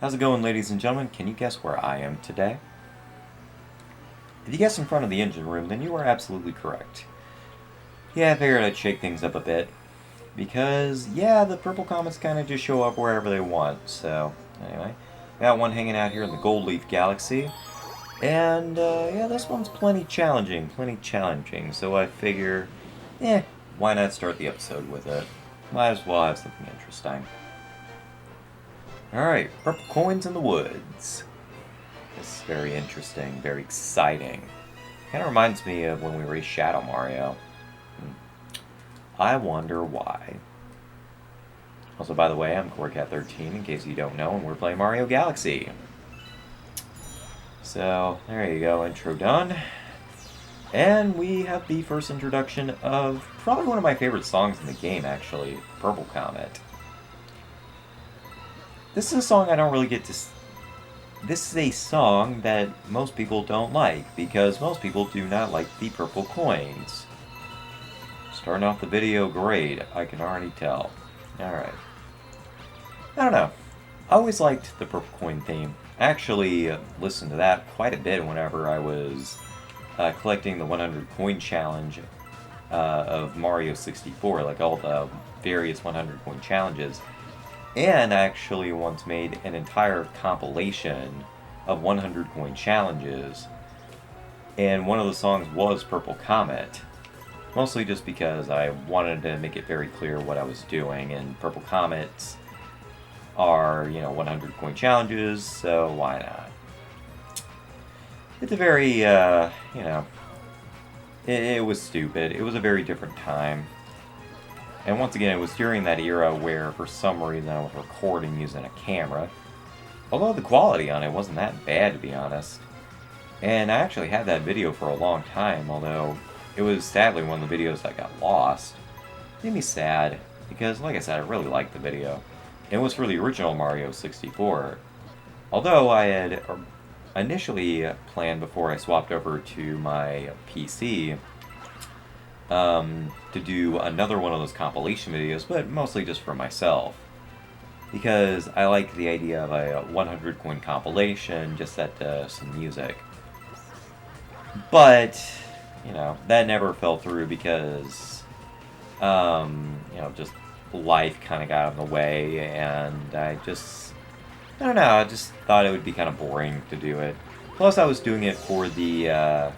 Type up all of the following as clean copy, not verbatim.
How's it going, ladies and gentlemen? Can you guess where I am today? If you guessed in front of the engine room, then you are absolutely correct. Yeah, I figured I'd shake things up a bit. Because, yeah, the purple comets kind of just show up wherever they want. So, anyway, got one hanging out here in the Gold Leaf Galaxy. And, yeah, this one's plenty challenging. So I figure, why not start the episode with it? Might as well have something interesting. Alright, purple coins in the woods. This is very interesting, very exciting. Kind of reminds me of when we raced Shadow Mario. I wonder why. Also, by the way, I'm CoreCat13, in case you don't know, and we're playing Mario Galaxy. So, there you go, intro done. And we have the first introduction of probably one of my favorite songs in the game, actually, Purple Comet. This is a song I don't really get to... This is a song that most people don't like, because most people do not like the purple coins. Starting off the video great, I can already tell. Alright. I don't know. I always liked the purple coin theme. I actually listened to that quite a bit whenever I was collecting the 100 coin challenge of Mario 64, like all the various 100 coin challenges. And I actually once made an entire compilation of 100 coin challenges, and one of the songs was Purple Comet. Mostly just because I wanted to make it very clear what I was doing, and Purple Comets are, 100 coin challenges, so why not? It's a very, it was stupid. It was a very different time. And once again, it was during that era where, for some reason, I was recording using a camera. Although the quality on it wasn't that bad, to be honest. And I actually had that video for a long time, although it was sadly one of the videos that got lost. It made me sad, because, like I said, I really liked the video. It was for the original Mario 64. Although I had initially planned, before I swapped over to my PC, to do another one of those compilation videos, but mostly just for myself. Because I like the idea of a 100 coin compilation, just set to some music. But, that never fell through because, just life kind of got in the way, and I don't know, I just thought it would be kind of boring to do it. Plus, I was doing it for the,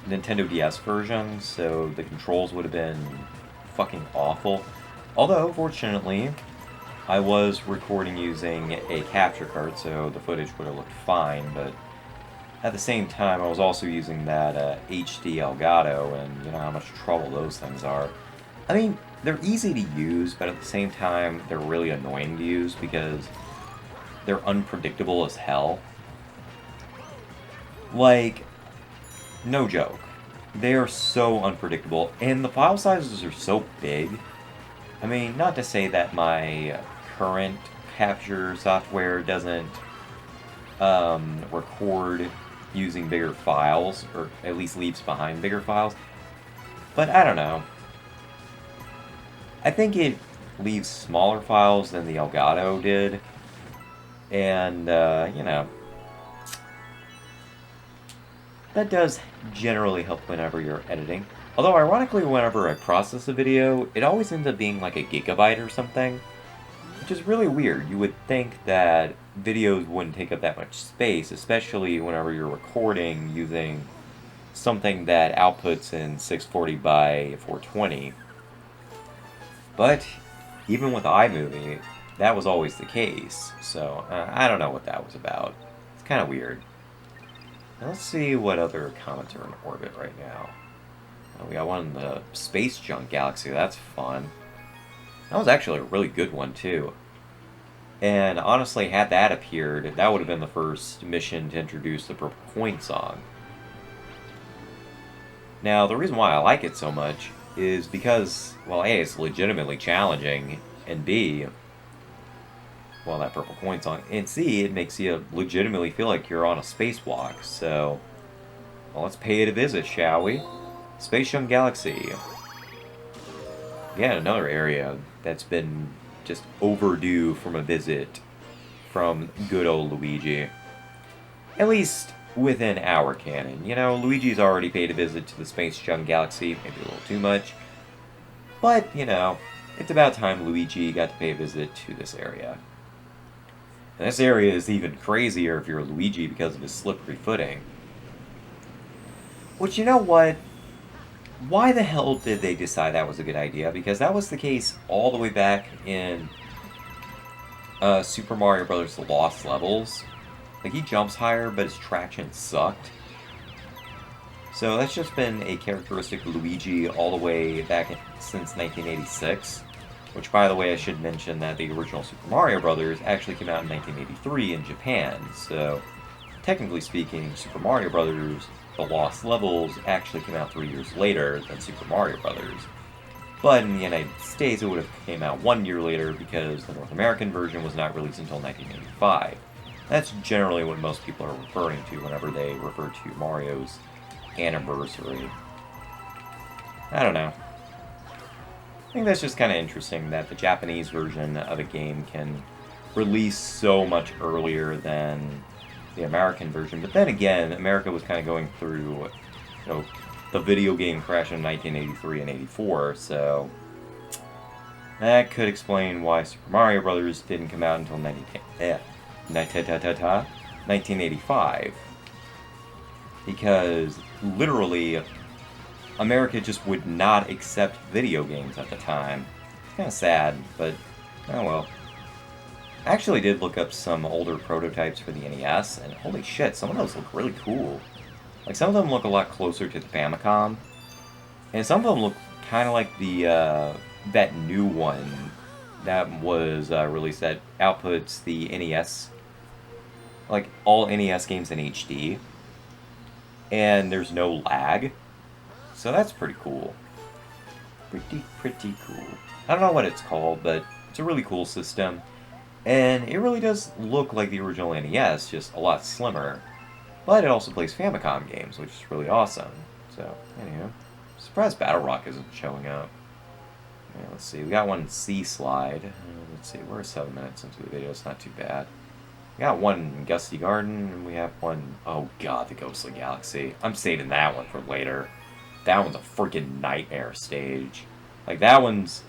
Nintendo DS version, so the controls would have been fucking awful. Although, fortunately, I was recording using a capture card, so the footage would have looked fine, but at the same time, I was also using that HD Elgato, and you know how much trouble those things are. I mean, they're easy to use, but at the same time, they're really annoying to use because they're unpredictable as hell. Like, no joke. They are so unpredictable, and the file sizes are so big. I mean, not to say that my current capture software doesn't record using bigger files, or at least leaves behind bigger files, but I don't know. I think it leaves smaller files than the Elgato did, and, that does generally help whenever you're editing. Although, ironically, whenever I process a video, it always ends up being like a gigabyte or something, which is really weird. You would think that videos wouldn't take up that much space, especially whenever you're recording using something that outputs in 640 by 420. But even with iMovie, that was always the case, so I don't know what that was about. It's kind of weird. Now let's see what other comets are in orbit right now. We got one in the Space Junk Galaxy, that's fun. That was actually a really good one, too. And honestly, had that appeared, that would have been the first mission to introduce the Purple Coin song. Now, the reason why I like it so much is because, well, A, it's legitimately challenging, and B, well, that Purple Coin song, and C, it makes you legitimately feel like you're on a spacewalk, so, well, let's pay it a visit, shall we? Space Junk Galaxy. Yeah, another area that's been just overdue from a visit from good old Luigi. At least within our canon. You know, Luigi's already paid a visit to the Space Junk Galaxy, maybe a little too much. But, you know, it's about time Luigi got to pay a visit to this area. And this area is even crazier if you're Luigi because of his slippery footing. Which, you know what? Why the hell did they decide that was a good idea? Because that was the case all the way back in Super Mario Bros. The Lost Levels. Like, he jumps higher, but his traction sucked. So that's just been a characteristic of Luigi all the way back since 1986. Which, by the way, I should mention that the original Super Mario Bros. Actually came out in 1983 in Japan. So, technically speaking, Super Mario Bros. The Lost Levels actually came out 3 years later than Super Mario Bros. But in the United States, it would have came out 1 year later because the North American version was not released until 1985. That's generally what most people are referring to whenever they refer to Mario's anniversary. I don't know. I think that's just kind of interesting that the Japanese version of a game can release so much earlier than the American version. But then again, America was kind of going through, you know, the video game crash in 1983 and 84, so that could explain why Super Mario Bros. Didn't come out until 1985. Because, literally, America just would not accept video games at the time. It's kind of sad, but oh well. I actually did look up some older prototypes for the NES, and holy shit, some of those look really cool. Like, some of them look a lot closer to the Famicom, and some of them look kind of like the, that new one that was released that outputs the NES, like, all NES games in HD, and there's no lag, so that's pretty cool. Pretty cool. I don't know what it's called, but it's a really cool system. And it really does look like the original NES, just a lot slimmer. But it also plays Famicom games, which is really awesome. So, anyway, surprised Battlerock isn't showing up. Yeah, let's see, we got one C slide. Let's see, we're 7 minutes into the video, it's not too bad. We got one Gusty Garden, and we have one, oh god, the Ghostly Galaxy. I'm saving that one for later. That one's a freaking nightmare stage. Like, that one's,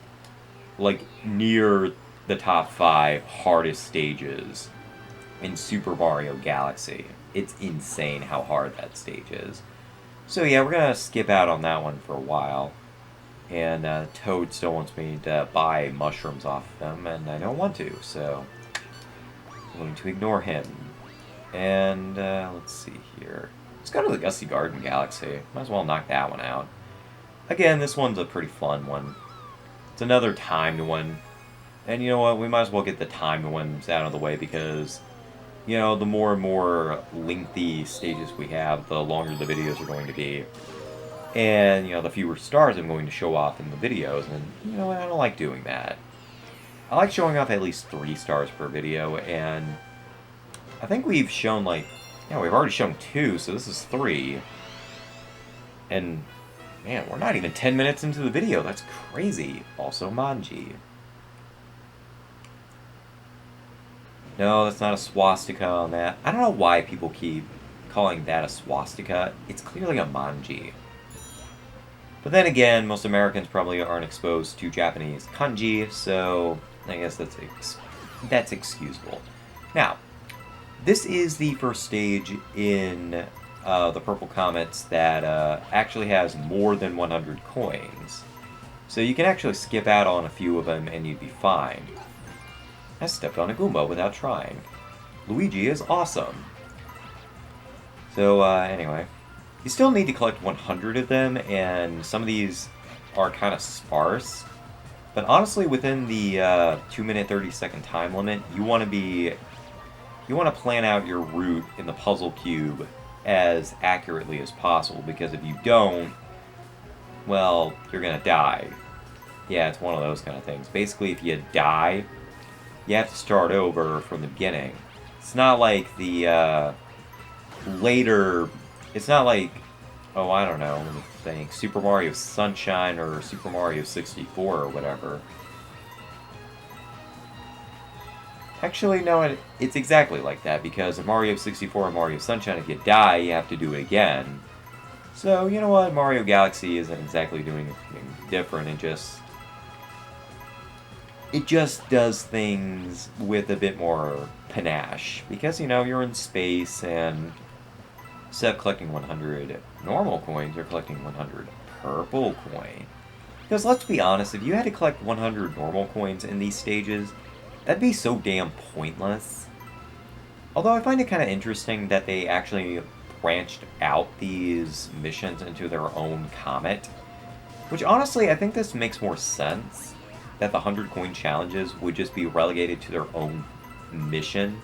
like, near the top 5 hardest stages in Super Mario Galaxy. It's insane how hard that stage is. So yeah, we're gonna skip out on that one for a while. And Toad still wants me to buy mushrooms off of them, and I don't want to, so I'm going to ignore him. And let's see here. Let's go to the Gusty Garden Galaxy. Might as well knock that one out. Again, this one's a pretty fun one. It's another timed one. And you know what, we might as well get the timed ones out of the way because, you know, the more and more lengthy stages we have, the longer the videos are going to be. And, you know, the fewer stars I'm going to show off in the videos, and, you know, I don't like doing that. I like showing off at least 3 stars per video, and I think we've shown, like, yeah, we've already shown 2, so this is 3. And, man, we're not even 10 minutes into the video, that's crazy. Also, Manji. No, that's not a swastika on that. I don't know why people keep calling that a swastika. It's clearly a manji. But then again, most Americans probably aren't exposed to Japanese kanji, so I guess that's excusable. Now, this is the first stage in the Purple Comets that actually has more than 100 coins. So you can actually skip out on a few of them and you'd be fine. I stepped on a Goomba without trying. Luigi is awesome. So, anyway. You still need to collect 100 of them, and some of these are kind of sparse. But honestly, within the 2 minute 30 second time limit, you want to plan out your route in the puzzle cube as accurately as possible, because if you don't, well, you're gonna die. Yeah, it's one of those kind of things. Basically, if you die, you have to start over from the beginning. It's not like the later... It's not like, oh, I don't know, let me think, Super Mario Sunshine or Super Mario 64 or whatever. Actually, no, it's exactly like that, because in Mario 64 and Mario Sunshine, if you die, you have to do it again. So, you know what? Mario Galaxy isn't exactly doing anything different. It just does things with a bit more panache. Because, you know, you're in space, and instead of collecting 100 normal coins, you're collecting 100 purple coin. Because let's be honest, if you had to collect 100 normal coins in these stages, that'd be so damn pointless. Although I find it kind of interesting that they actually branched out these missions into their own comet. Which honestly, I think this makes more sense. That the 100 coin challenges would just be relegated to their own mission.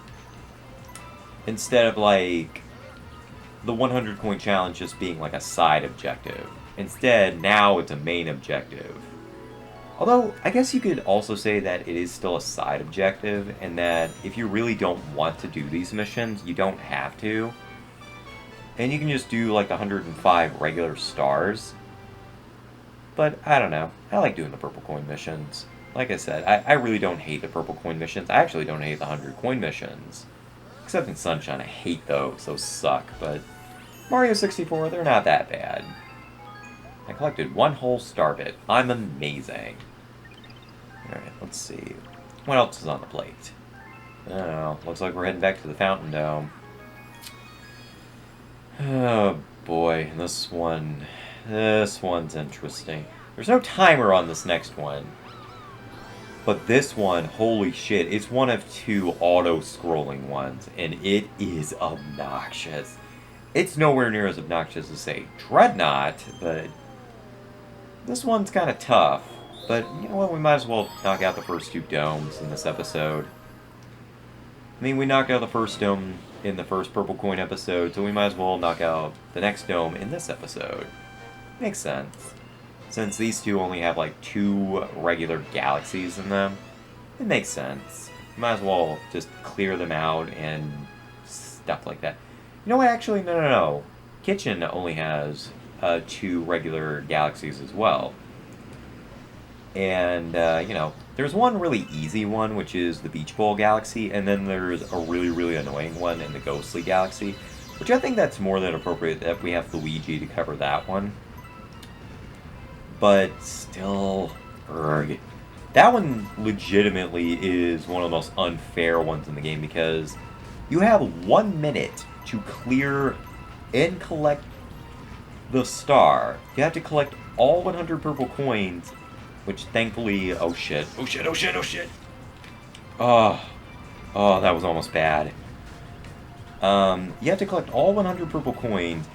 Instead of like the 100 coin challenge just being like a side objective. Instead, now it's a main objective. Although, I guess you could also say that it is still a side objective, and that if you really don't want to do these missions, you don't have to. And you can just do like 105 regular stars. But, I don't know. I like doing the purple coin missions. Like I said, I really don't hate the purple coin missions. I actually don't hate the 100 coin missions. Except in Sunshine, I hate those. Those suck. But Mario 64, they're not that bad. I collected one whole star bit. I'm amazing. Alright, let's see. What else is on the plate? I don't know. Looks like we're heading back to the Fountain Dome. Oh boy, this one's interesting. There's no timer on this next one. But this one, holy shit, it's one of two auto-scrolling ones, and it is obnoxious. It's nowhere near as obnoxious as, say, Dreadnought, but this one's kind of tough. But, you know what, we might as well knock out the first two domes in this episode. I mean, we knocked out the first dome in the first Purple Coin episode, so we might as well knock out the next dome in this episode. Makes sense. Since these two only have like 2 regular galaxies in them, it makes sense. Might as well just clear them out and stuff like that. You know what, actually, no. Kitchen only has 2 regular galaxies as well. And, you know, there's one really easy one, which is the Beach Bowl Galaxy, and then there's a really, really annoying one in the Ghostly Galaxy, which I think that's more than appropriate that we have Luigi to cover that one. But still, that one legitimately is one of the most unfair ones in the game, because you have 1 minute to clear and collect the star. You have to collect all 100 purple coins, which thankfully, oh shit. Oh, that was almost bad. You have to collect all 100 purple coins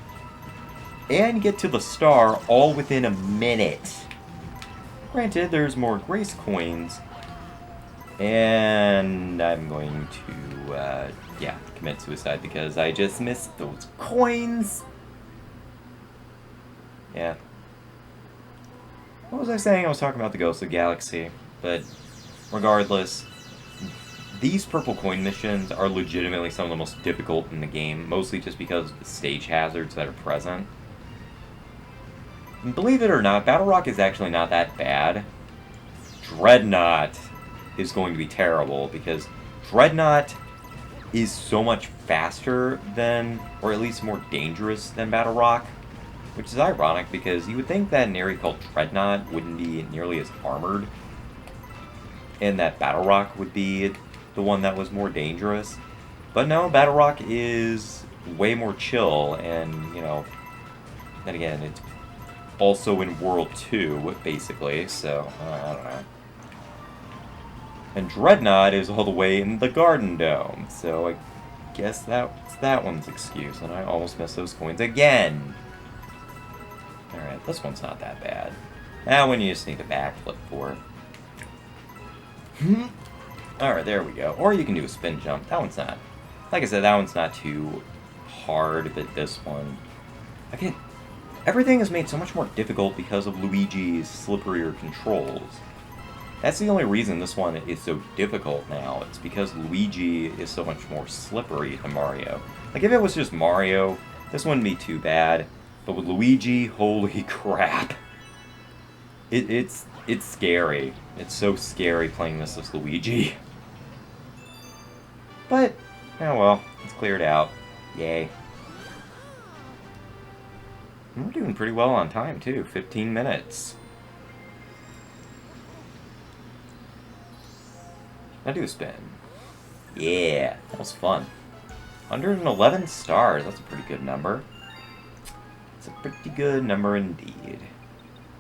and get to the star all within a minute. Granted, there's more grace coins, and I'm going to, commit suicide because I just missed those coins. Yeah. What was I saying? I was talking about the Ghostly Galaxy, but regardless, these purple coin missions are legitimately some of the most difficult in the game, mostly just because of the stage hazards that are present. And believe it or not, Battlerock is actually not that bad. Dreadnought is going to be terrible, because Dreadnought is so much faster than, or at least more dangerous than Battlerock. Which is ironic, because you would think that an area called Dreadnought wouldn't be nearly as armored, and that Battlerock would be the one that was more dangerous. But no, Battlerock is way more chill, and, you know, then again, it's also in World 2, basically, so, I don't know. And Dreadnought is all the way in the Garden Dome, so I guess that's that one's excuse, and I almost missed those coins again! Alright, this one's not that bad. That one you just need a backflip for. Alright, there we go. Or you can do a spin jump. That one's not... Like I said, that one's not too hard, but this one... Everything is made so much more difficult because of Luigi's slipperier controls. That's the only reason this one is so difficult now. It's because Luigi is so much more slippery than Mario. Like, if it was just Mario, this wouldn't be too bad. But with Luigi, holy crap. It's scary. It's so scary playing this as Luigi. But, oh well, it's cleared out. Yay. And we're doing pretty well on time, too. 15 minutes. Now do a spin. Yeah, that was fun. 111 stars. That's a pretty good number. It's a pretty good number indeed.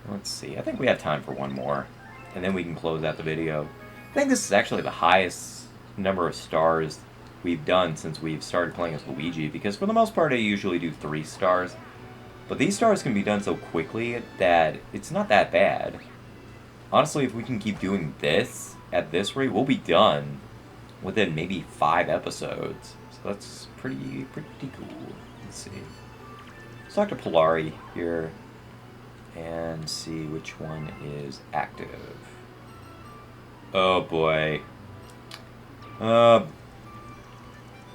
Let's see. I think we have time for one more. And then we can close out the video. I think this is actually the highest number of stars we've done since we've started playing as Luigi. Because for the most part, I usually do 3 stars. But these stars can be done so quickly that it's not that bad. Honestly, if we can keep doing this at this rate, we'll be done within maybe 5 episodes. So that's pretty cool. Let's see. Let's talk to Polari here and see which one is active. Oh boy.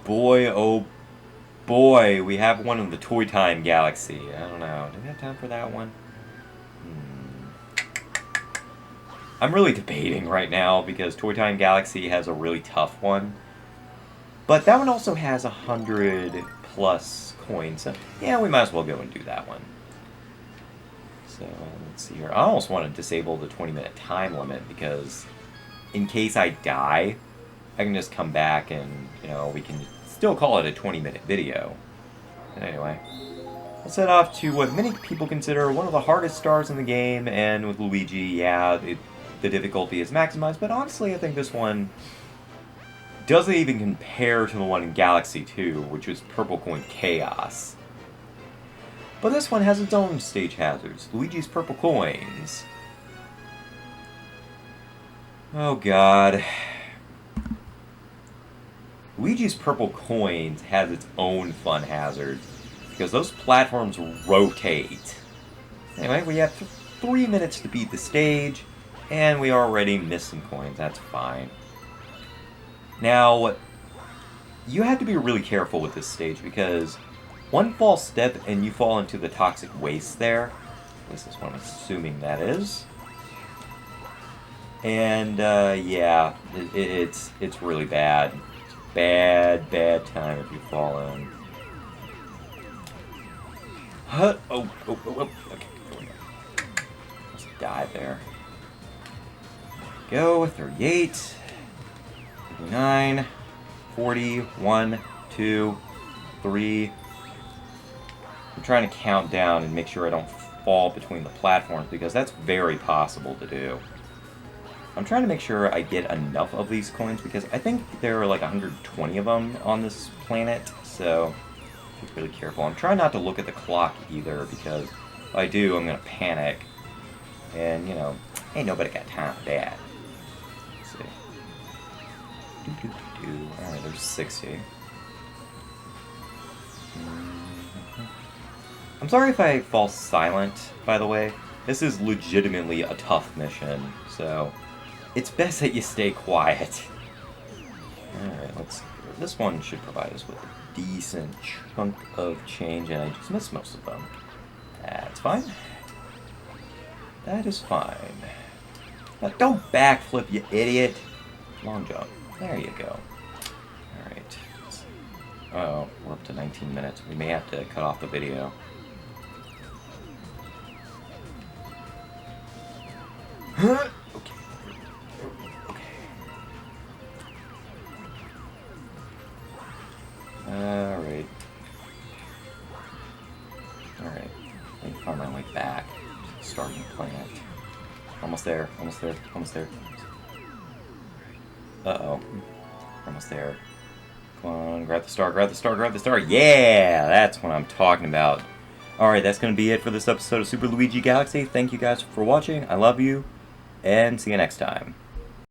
Boy, oh boy, we have one in the Toy Time Galaxy. I don't know. Do we have time for that one? I'm really debating right now because Toy Time Galaxy has a really tough one. But that one also has 100 plus coins. So yeah, we might as well go and do that one. So let's see here. I almost want to disable the 20-minute time limit because in case I die, I can just come back and, you know, we can still call it a 20-minute video. But anyway, let's head off to what many people consider one of the hardest stars in the game, and with Luigi, yeah, the difficulty is maximized, but honestly I think this one doesn't even compare to the one in Galaxy 2, which was Purple Coin Chaos. But this one has its own stage hazards, Luigi's Purple Coins. Oh god. Luigi's Purple Coins has its own fun hazards, because those platforms rotate. Anyway, we have 3 minutes to beat the stage, and we already missed some coins. That's fine. Now, you have to be really careful with this stage, because one false step and you fall into the toxic waste there. At least that's what I'm assuming that is. And, yeah, it's really bad. Bad time if you fall in. Huh? Oh, okay, there we go. Just die there. Go, 38, 39, 40, 1, 2, 3. I'm trying to count down and make sure I don't fall between the platforms, because that's very possible to do. I'm trying to make sure I get enough of these coins, because I think there are like 120 of them on this planet, so be really careful. I'm trying not to look at the clock either, because if I do, I'm going to panic. And, you know, ain't nobody got time for that. Let's see. Alright, there's 60. I'm sorry if I fall silent, by the way. This is legitimately a tough mission, so it's best that you stay quiet. Alright, let's see. This one should provide us with a decent chunk of change, and I just missed most of them. That's fine. That is fine. Now, don't backflip, you idiot. Long jump. There you go. Alright. Uh-oh, we're up to 19 minutes. We may have to cut off the video. Okay. Alright. Alright. I need to find my way back. Starting the planet. Almost there. Almost there. Almost there. Uh-oh. Almost there. Come on, grab the star, grab the star, grab the star. Yeah! That's what I'm talking about. Alright, that's going to be it for this episode of Super Luigi Galaxy. Thank you guys for watching. I love you. And see you next time.